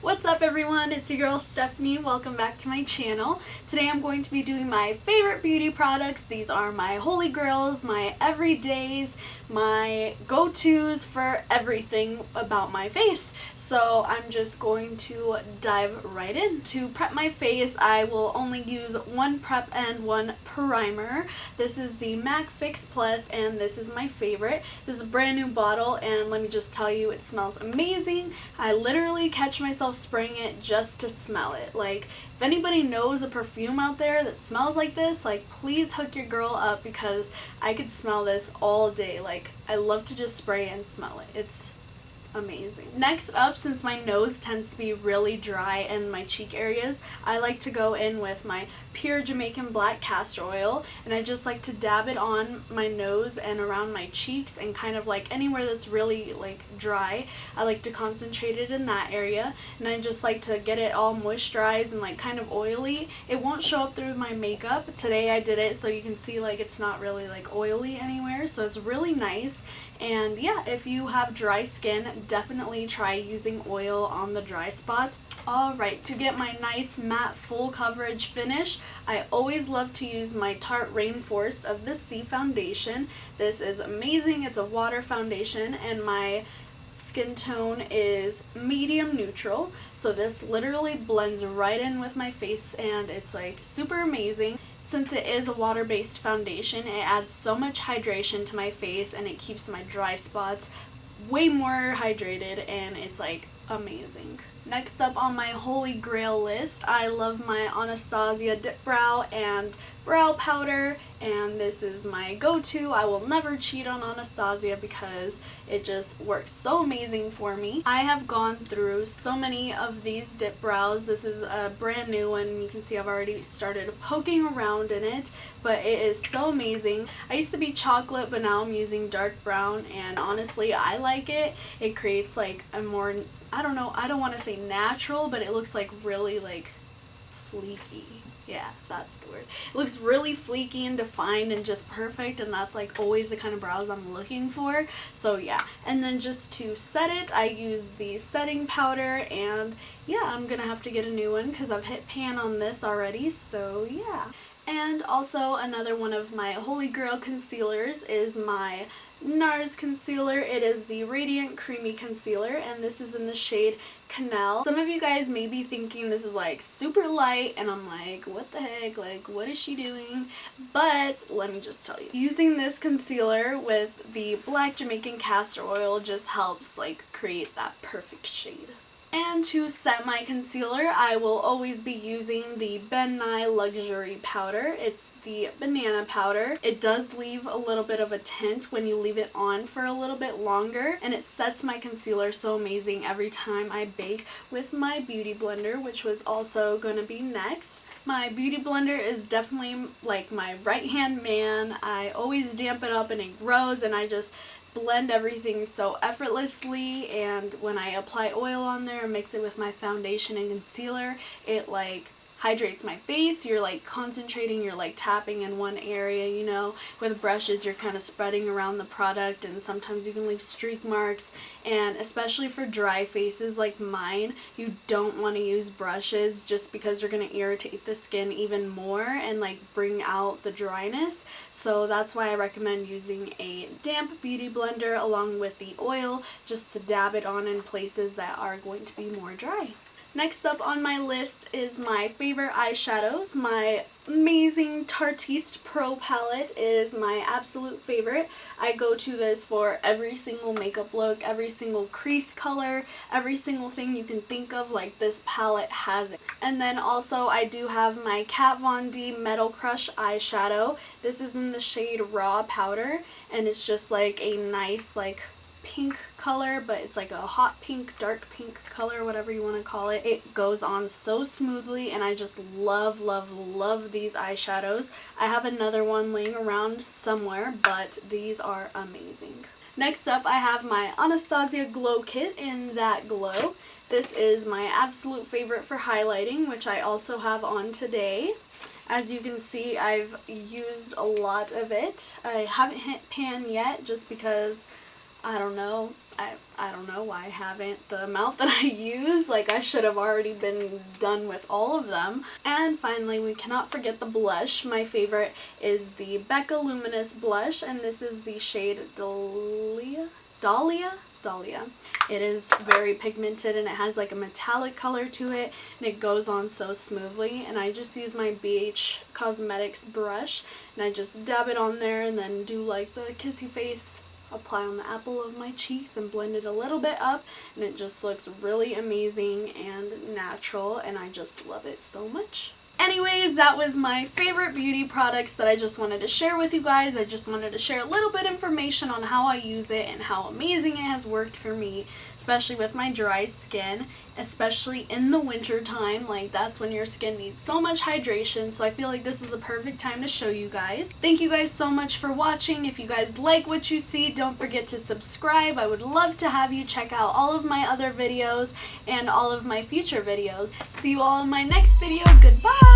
What's up everyone, it's your girl Stephanie. Welcome back to my channel. Today I'm going to be doing my favorite beauty products. These are my holy grails, my everydays, my go-tos for everything about my face. So I'm just going to dive right in. To prep my face, I will only use one prep and one primer. This is the MAC Fix Plus and this is my favorite. This is a brand new bottle and let me just tell you, it smells amazing. I literally catch myself spraying it just to smell it. Like, if anybody knows a perfume out there that smells like this, like, please hook your girl up because I could smell this all day. Like, I love to just spray and smell it. It's amazing. Next up, since my nose tends to be really dry in my cheek areas, I like to go in with my pure Jamaican black castor oil, and I just like to dab it on my nose and around my cheeks and kind of like anywhere that's really like dry. I like to concentrate it in that area, and I just like to get it all moisturized and like kind of oily. It won't show up through my makeup. Today I did it so you can see like it's not really like oily anywhere, so it's really nice. And yeah, if you have dry skin, definitely try using oil on the dry spots. Alright, to get my nice matte full coverage finish, I always love to use my Tarte Rainforest of the Sea foundation. This is amazing. It's a water foundation and my skin tone is medium neutral, so this literally blends right in with my face and it's like super amazing. Since it is a water-based foundation, it adds so much hydration to my face and it keeps my dry spots way more hydrated and it's like amazing. Next up on my holy grail list, I love my Anastasia Dip Brow and Brow Powder, and this is my go-to. I will never cheat on Anastasia because it just works so amazing for me. I have gone through so many of these dip brows. This is a brand new one. You can see I've already started poking around in it, but it is so amazing. I used to be chocolate, but now I'm using dark brown, and honestly, I like it. It creates like a more, I don't know, I don't want to say natural, but it looks like really like fleeky. Yeah, that's the word. It looks really fleeky and defined and just perfect, and that's like always the kind of brows I'm looking for. So yeah, and then just to set it, I use the setting powder, and yeah, I'm gonna have to get a new one because I've hit pan on this already, so yeah. And also another one of my holy grail concealers is my NARS concealer. It is the Radiant Creamy Concealer, and this is in the shade Canal. Some of you guys may be thinking this is like super light, and I'm like, what the heck, like what is she doing? But let me just tell you, using this concealer with the black Jamaican castor oil just helps like create that perfect shade. And to set my concealer, I will always be using the Ben Nye Luxury Powder. It's the banana powder. It does leave a little bit of a tint when you leave it on for a little bit longer, and it sets my concealer so amazing every time I bake with my beauty blender, which was also going to be next. My beauty blender is definitely like my right-hand man. I always damp it up and it grows, and I just blend everything so effortlessly, and when I apply oil on there and mix it with my foundation and concealer, it like hydrates my face. You're like concentrating, you're like tapping in one area, you know. With brushes you're kind of spreading around the product, and sometimes you can leave streak marks, and especially for dry faces like mine, you don't want to use brushes just because you're going to irritate the skin even more and like bring out the dryness. So that's why I recommend using a damp beauty blender along with the oil just to dab it on in places that are going to be more dry. Next up on my list is my favorite eyeshadows. My amazing Tartiste Pro palette is my absolute favorite. I go to this for every single makeup look, every single crease color, every single thing you can think of, like this palette has it. And then also I do have my Kat Von D Metal Crush eyeshadow. This is in the shade Raw Powder, and it's just like a nice like pink color, but it's like a hot pink, dark pink color, whatever you want to call it. It goes on so smoothly, and I just love, love, love these eyeshadows. I have another one laying around somewhere, but these are amazing. Next up, I have my Anastasia Glow Kit in That Glow. This is my absolute favorite for highlighting, which I also have on today. As you can see, I've used a lot of it. I haven't hit pan yet just because I don't know. I don't know why I haven't. The amount that I use, like I should have already been done with all of them. And finally, we cannot forget the blush. My favorite is the Becca Luminous blush, and this is the shade Dahlia. It is very pigmented and it has like a metallic color to it, and it goes on so smoothly. And I just use my BH Cosmetics brush and I just dab it on there and then do like the kissy face, apply on the apple of my cheeks and blend it a little bit up, and it just looks really amazing and natural, and I just love it so much. Anyways, that was my favorite beauty products that I just wanted to share with you guys. I just wanted to share a little bit of information on how I use it and how amazing it has worked for me, especially with my dry skin, especially in the winter time. Like, that's when your skin needs so much hydration, so I feel like this is a perfect time to show you guys. Thank you guys so much for watching. If you guys like what you see, don't forget to subscribe. I would love to have you check out all of my other videos and all of my future videos. See you all in my next video. Goodbye!